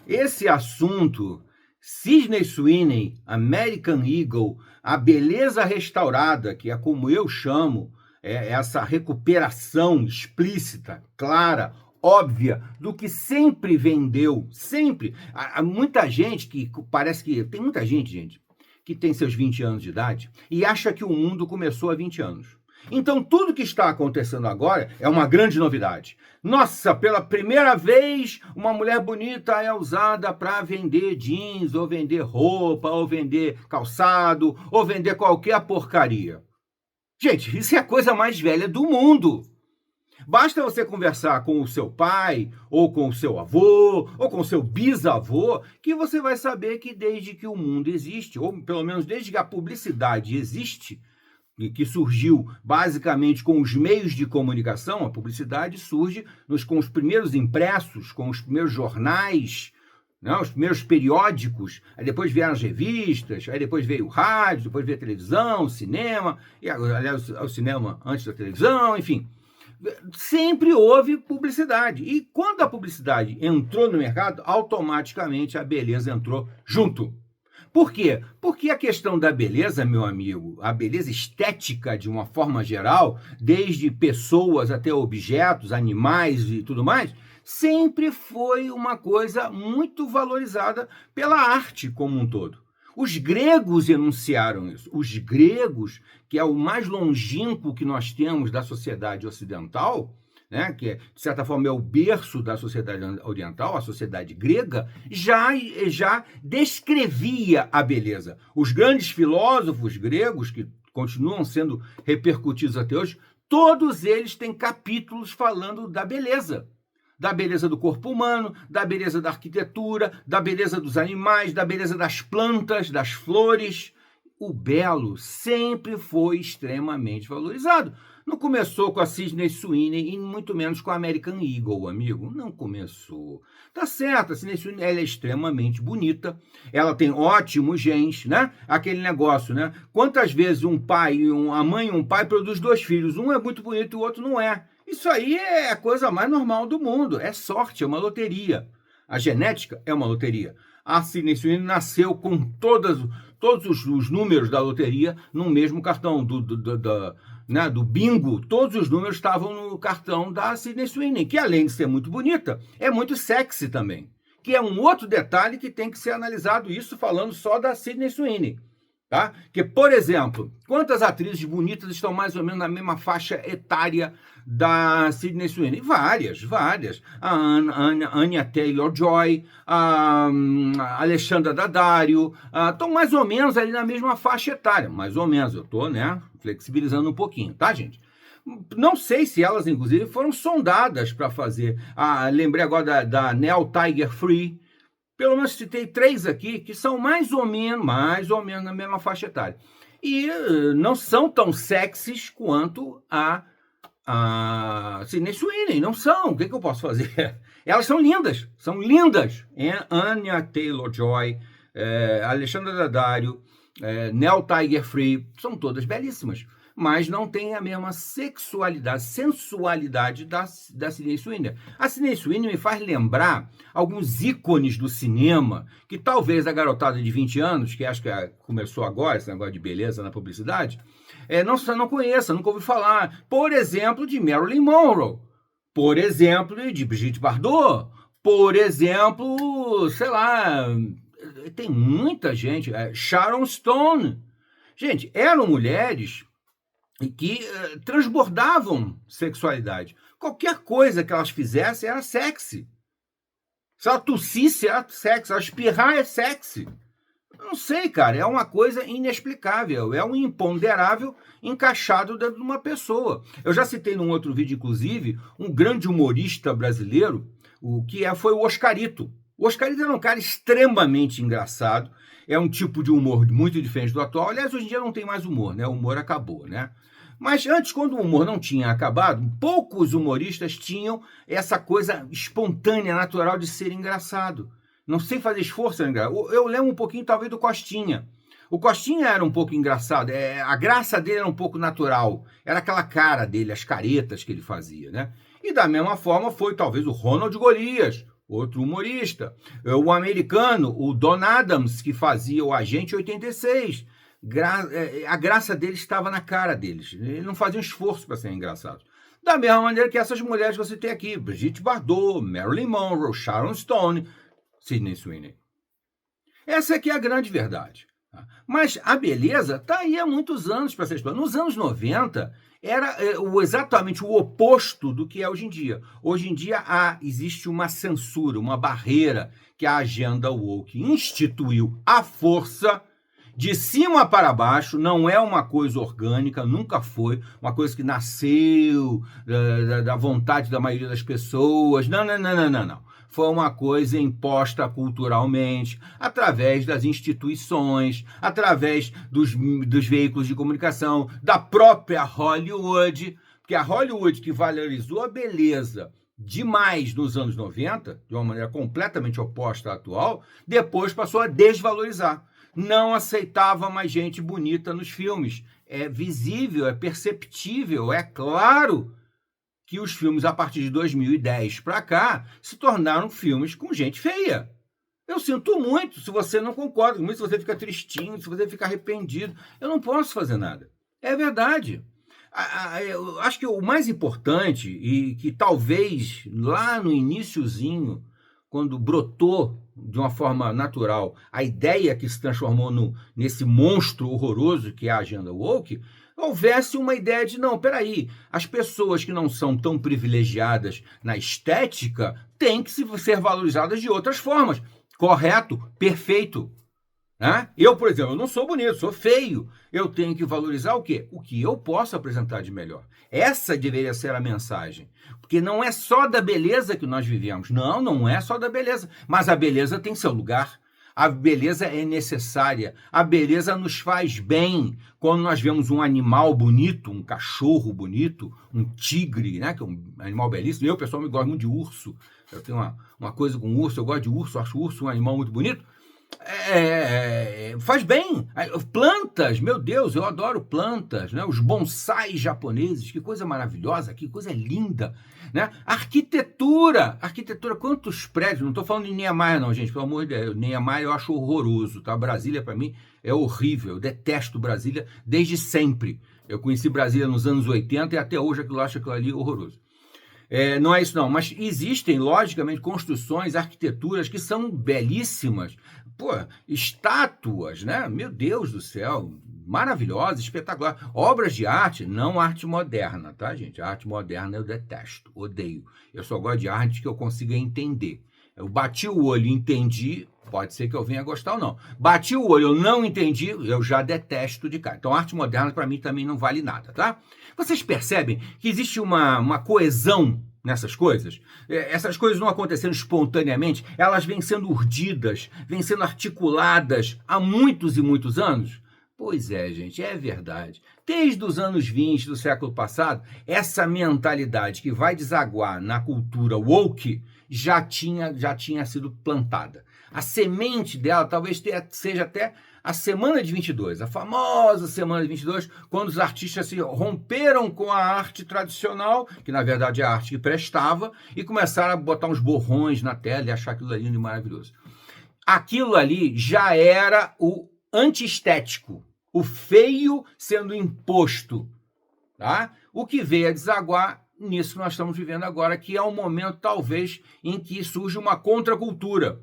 esse assunto, Sydney Sweeney, American Eagle, a beleza restaurada, que é como eu chamo, essa recuperação explícita, clara, óbvia, do que sempre vendeu, sempre. Há muita gente que parece que... Tem muita gente, que tem seus 20 anos de idade e acha que o mundo começou há 20 anos. Então, tudo que está acontecendo agora é uma grande novidade. Nossa, pela primeira vez, uma mulher bonita é usada para vender jeans, ou vender roupa, ou vender calçado, ou vender qualquer porcaria. Gente, isso é a coisa mais velha do mundo. Basta você conversar com o seu pai, ou com o seu avô, ou com o seu bisavô, que você vai saber que desde que o mundo existe, ou pelo menos desde que a publicidade existe, que surgiu basicamente com os meios de comunicação, a publicidade surge com os primeiros impressos, com os primeiros jornais, não, os primeiros periódicos, aí depois vieram as revistas, aí depois veio o rádio, depois veio a televisão, o cinema, e aliás, o cinema antes da televisão, enfim. Sempre houve publicidade. E quando a publicidade entrou no mercado, automaticamente a beleza entrou junto. Por quê? Porque a questão da beleza, meu amigo, a beleza estética de uma forma geral, desde pessoas até objetos, animais e tudo mais, sempre foi uma coisa muito valorizada pela arte como um todo. Os gregos enunciaram isso. Os gregos, que é o mais longínquo que nós temos da sociedade ocidental, né, que de certa forma é o berço da sociedade oriental, a sociedade grega, já descrevia a beleza. Os grandes filósofos gregos, que continuam sendo repercutidos até hoje, todos eles têm capítulos falando da beleza do corpo humano, da beleza da arquitetura, da beleza dos animais, da beleza das plantas, das flores. O belo sempre foi extremamente valorizado. Não começou com a Sydney Sweeney e muito menos com a American Eagle, amigo. Não começou. Tá certo, a Sydney Sweeney ela é extremamente bonita, ela tem ótimos genes, né? Aquele negócio, né? Quantas vezes a mãe e um pai produz dois filhos, um é muito bonito e o outro não é. Isso aí é a coisa mais normal do mundo, é sorte, é uma loteria. A genética é uma loteria. A Sydney Sweeney nasceu com todos os números da loteria no mesmo cartão do bingo. Todos os números estavam no cartão da Sydney Sweeney, que além de ser muito bonita, é muito sexy também. Que é um outro detalhe que tem que ser analisado, isso falando só da Sydney Sweeney. Tá? Que, por exemplo, quantas atrizes bonitas estão mais ou menos na mesma faixa etária da Sydney Sweeney? Várias. A Anya Taylor-Joy, a Alexandra Daddario, estão mais ou menos ali na mesma faixa etária. Mais ou menos, eu estou, né, flexibilizando um pouquinho, tá, gente? Não sei se elas, inclusive, foram sondadas para fazer. Lembrei agora da Nell Tiger-Free. Pelo menos citei 3 aqui que são mais ou menos na mesma faixa etária. E não são tão sexys quanto a Sydney Sweeney. Não são. O que eu posso fazer? Elas são lindas. Anya Taylor-Joy, Alexandra Daddario, Nell Tiger-Free, são todas belíssimas. Mas não tem a mesma sensualidade da Sydney Sweeney. A Sydney Sweeney me faz lembrar alguns ícones do cinema, que talvez a garotada de 20 anos, que acho que começou agora, esse negócio de beleza na publicidade, não conheça, nunca ouviu falar. Por exemplo, de Marilyn Monroe. Por exemplo, de Brigitte Bardot. Por exemplo, sei lá, tem muita gente. Sharon Stone. Gente, eram mulheres que transbordavam sexualidade. Qualquer coisa que elas fizessem era sexy. Se ela tossisse, era sexy. Ela espirrar é sexy. Não sei, cara. É uma coisa inexplicável. É um imponderável encaixado dentro de uma pessoa. Eu já citei num outro vídeo, inclusive, um grande humorista brasileiro, foi o Oscarito. O Oscarito era um cara extremamente engraçado. É um tipo de humor muito diferente do atual. Aliás, hoje em dia não tem mais humor, né? O humor acabou, né? Mas antes, quando o humor não tinha acabado, poucos humoristas tinham essa coisa espontânea, natural de ser engraçado. Não sei fazer esforço. Eu lembro um pouquinho, talvez, do Costinha. O Costinha era um pouco engraçado. A graça dele era um pouco natural. Era aquela cara dele, as caretas que ele fazia, né? E da mesma forma foi, talvez, o Ronald Golias. outro humorista. O americano, o Don Adams, que fazia o Agente 86. A graça deles estava na cara deles. Eles não faziam esforço para serem engraçados. Da mesma maneira que essas mulheres que você tem aqui, Brigitte Bardot, Marilyn Monroe, Sharon Stone, Sydney Sweeney. Essa aqui é a grande verdade. Mas a beleza está aí há muitos anos para ser explorada. Nos anos 90, era exatamente o oposto do que é hoje em dia. Hoje em dia existe uma censura, uma barreira que a agenda woke instituiu à força, de cima para baixo. Não é uma coisa orgânica, nunca foi uma coisa que nasceu da vontade da maioria das pessoas. Não. Foi uma coisa imposta culturalmente, através das instituições, através dos veículos de comunicação, da própria Hollywood, porque a Hollywood, que valorizou a beleza demais nos anos 90, de uma maneira completamente oposta à atual, depois passou a desvalorizar. Não aceitava mais gente bonita nos filmes. É visível, é perceptível, é claro que os filmes, a partir de 2010 para cá, se tornaram filmes com gente feia. Eu sinto muito se você não concorda comigo, se você fica tristinho, se você fica arrependido. Eu não posso fazer nada. É verdade. Eu acho que o mais importante, e que talvez lá no iniciozinho, quando brotou de uma forma natural a ideia que se transformou nesse monstro horroroso que é a agenda woke, houvesse uma ideia de, não, peraí, as pessoas que não são tão privilegiadas na estética têm que ser valorizadas de outras formas. Correto, perfeito. Né? Eu, por exemplo, eu não sou bonito, sou feio. Eu tenho que valorizar o quê? O que eu posso apresentar de melhor. Essa deveria ser a mensagem. Porque não é só da beleza que nós vivemos. Não é só da beleza. Mas a beleza tem seu lugar. A beleza é necessária. A beleza nos faz bem. Quando nós vemos um animal bonito, um cachorro bonito, um tigre, né, que é um animal belíssimo. Eu, pessoal, me gosto muito de urso. Eu tenho uma coisa com urso, eu gosto de urso, acho o urso um animal muito bonito. Faz bem. Plantas, meu Deus, eu adoro plantas, né? Os bonsais japoneses, que coisa maravilhosa, que coisa linda, né? Arquitetura, quantos prédios, não estou falando de Niemeyer não, gente, pelo amor de Deus, Niemeyer eu acho horroroso, tá? Brasília para mim é horrível, eu detesto Brasília desde sempre. Eu conheci Brasília nos anos 80 e até hoje eu acho aquilo ali horroroso. Não é isso não, mas existem, logicamente, construções, arquiteturas que são belíssimas. Pô, estátuas, né? Meu Deus do céu, maravilhosas, espetaculares. Obras de arte, não arte moderna, tá, gente? A arte moderna eu detesto, odeio. Eu só gosto de arte que eu consiga entender. Eu bati o olho e entendi, pode ser que eu venha gostar ou não. Bati o olho, eu não entendi, eu já detesto de cara. Então, arte moderna, para mim, também não vale nada, tá? Vocês percebem que existe uma coesão nessas coisas? Essas coisas não acontecendo espontaneamente, elas vêm sendo urdidas, vêm sendo articuladas há muitos e muitos anos? Pois é, gente, é verdade. Desde os anos 20 do século passado, essa mentalidade que vai desaguar na cultura woke já tinha sido plantada. A semente dela talvez seja até a Semana de 22, a famosa Semana de 22, quando os artistas se romperam com a arte tradicional, que na verdade é a arte que prestava, e começaram a botar uns borrões na tela e achar aquilo ali lindo e maravilhoso. Aquilo ali já era o antiestético, o feio sendo imposto, tá? O que veio a desaguar nisso que nós estamos vivendo agora, que é um momento, talvez, em que surge uma contracultura.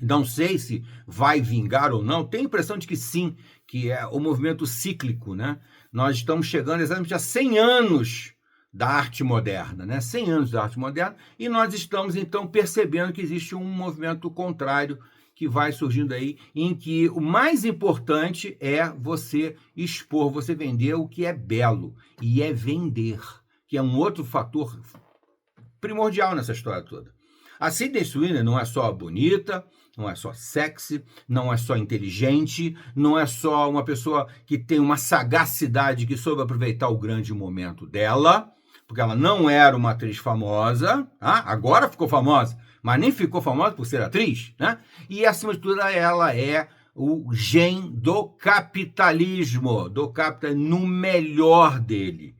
Não sei se vai vingar ou não, tenho a impressão de que sim, que é o movimento cíclico, né? Nós estamos chegando exatamente a 100 anos da arte moderna, né? 100 anos da arte moderna, e nós estamos, então, percebendo que existe um movimento contrário que vai surgindo aí, em que o mais importante é você expor, você vender o que é belo, e é vender, que é um outro fator primordial nessa história toda. A Sydney Sweeney não é só bonita, não é só sexy, não é só inteligente, não é só uma pessoa que tem uma sagacidade que soube aproveitar o grande momento dela, porque ela não era uma atriz famosa, agora ficou famosa, mas nem ficou famosa por ser atriz, né? E, acima de tudo, ela é o gen do capitalismo no melhor dele.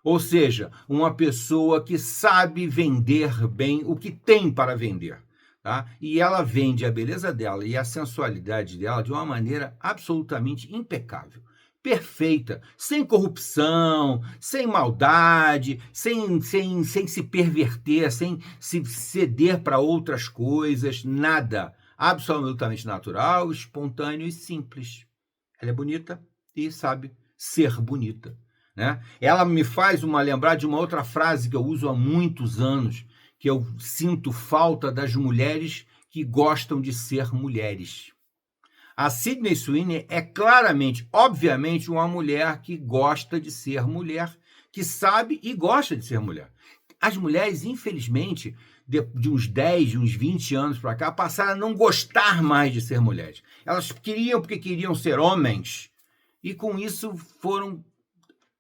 Ou seja, uma pessoa que sabe vender bem o que tem para vender. Tá? E ela vende a beleza dela e a sensualidade dela de uma maneira absolutamente impecável, perfeita, sem corrupção, sem maldade, sem se perverter, sem se ceder para outras coisas, nada. Absolutamente natural, espontâneo e simples. Ela é bonita e sabe ser bonita. Né? Ela me faz lembrar de uma outra frase que eu uso há muitos anos, que eu sinto falta das mulheres que gostam de ser mulheres. A Sydney Sweeney é claramente, obviamente, uma mulher que gosta de ser mulher, que sabe e gosta de ser mulher. As mulheres, infelizmente, de uns 10, de uns 20 anos para cá, passaram a não gostar mais de ser mulheres. Elas queriam porque queriam ser homens, e com isso foram,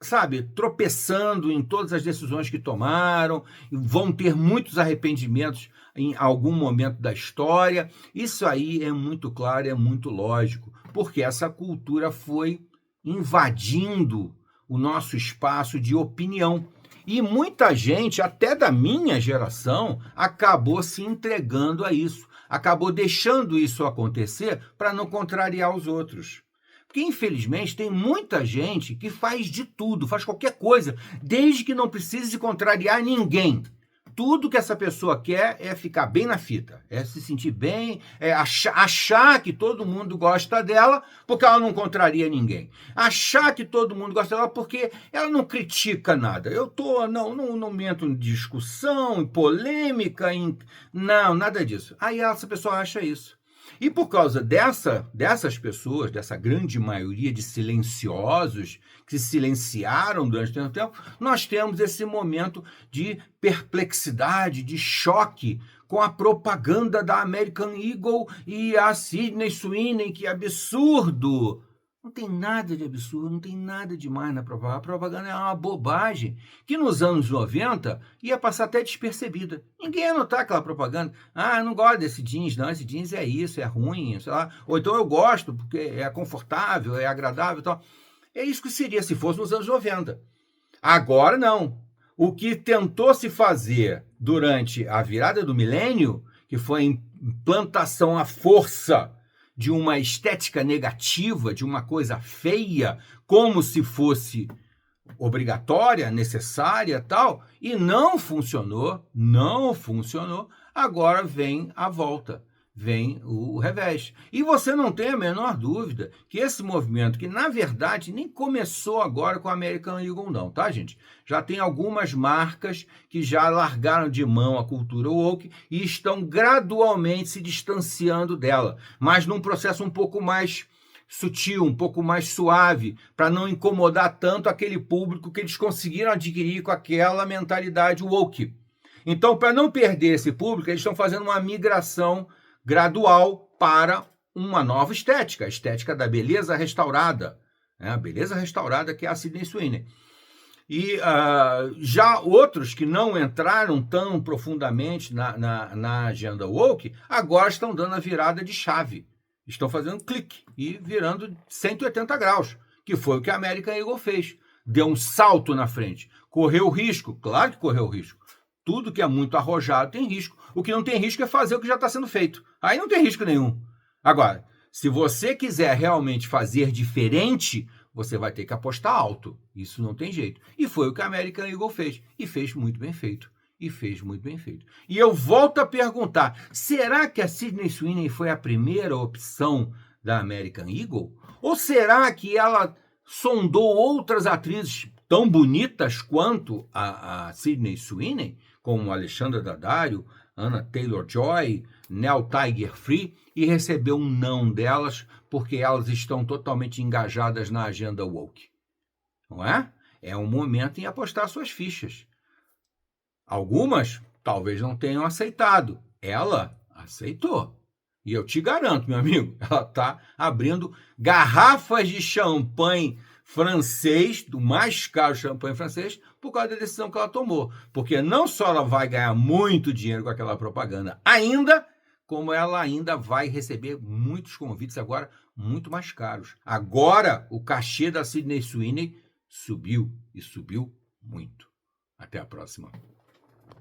sabe, tropeçando em todas as decisões que tomaram, vão ter muitos arrependimentos em algum momento da história. Isso aí é muito claro, é muito lógico, porque essa cultura foi invadindo o nosso espaço de opinião. E muita gente, até da minha geração, acabou se entregando a isso, acabou deixando isso acontecer para não contrariar os outros. Porque, infelizmente, tem muita gente que faz de tudo, faz qualquer coisa, desde que não precise contrariar ninguém. Tudo que essa pessoa quer é ficar bem na fita, é se sentir bem, é achar que todo mundo gosta dela porque ela não contraria ninguém. Achar que todo mundo gosta dela porque ela não critica nada. Eu não entro em discussão, em polêmica, não, nada disso. Aí essa pessoa acha isso. E por causa dessas pessoas, dessa grande maioria de silenciosos que se silenciaram durante tanto tempo, nós temos esse momento de perplexidade, de choque com a propaganda da American Eagle e a Sydney Sweeney, que absurdo! Não tem nada de absurdo, não tem nada demais na propaganda. A propaganda é uma bobagem que nos anos 90 ia passar até despercebida. Ninguém ia notar aquela propaganda. Ah, eu não gosto desse jeans, não, esse jeans é isso, é ruim, sei lá. Ou então eu gosto porque é confortável, é agradável e tal. É isso que seria se fosse nos anos 90. Agora não. O que tentou se fazer durante a virada do milênio, que foi a implantação à força de uma estética negativa, de uma coisa feia, como se fosse obrigatória, necessária, tal, e não funcionou, agora vem a volta, vem o revés. E você não tem a menor dúvida que esse movimento, que na verdade nem começou agora com a American Eagle não, tá, gente? Já tem algumas marcas que já largaram de mão a cultura woke e estão gradualmente se distanciando dela, mas num processo um pouco mais sutil, um pouco mais suave, para não incomodar tanto aquele público que eles conseguiram adquirir com aquela mentalidade woke. Então, para não perder esse público, eles estão fazendo uma migração gradual para uma nova estética, a estética da beleza restaurada, né? A beleza restaurada que é a Sydney Sweeney. E já outros que não entraram tão profundamente na agenda woke, agora estão dando a virada de chave. Estão fazendo um clique e virando 180 graus, que foi o que a American Eagle fez. Deu um salto na frente. Correu risco? Claro que correu risco. Tudo que é muito arrojado tem risco. O que não tem risco é fazer o que já está sendo feito. Aí não tem risco nenhum. Agora, se você quiser realmente fazer diferente, você vai ter que apostar alto. Isso não tem jeito. E foi o que a American Eagle fez. E fez muito bem feito. E eu volto a perguntar, será que a Sydney Sweeney foi a primeira opção da American Eagle? Ou será que ela sondou outras atrizes tão bonitas quanto a Sydney Sweeney, como Alexandra Daddario, Anna Taylor-Joy, Nell Tiger-Free, e recebeu um não delas porque elas estão totalmente engajadas na agenda woke? Não é? É um momento em apostar suas fichas. Algumas talvez não tenham aceitado. Ela aceitou. E eu te garanto, meu amigo, ela está abrindo garrafas de champanhe francês, do mais caro champanhe francês, por causa da decisão que ela tomou. Porque não só ela vai ganhar muito dinheiro com aquela propaganda ainda, como ela ainda vai receber muitos convites agora muito mais caros. Agora, o cachê da Sydney Sweeney subiu, e subiu muito. Até a próxima.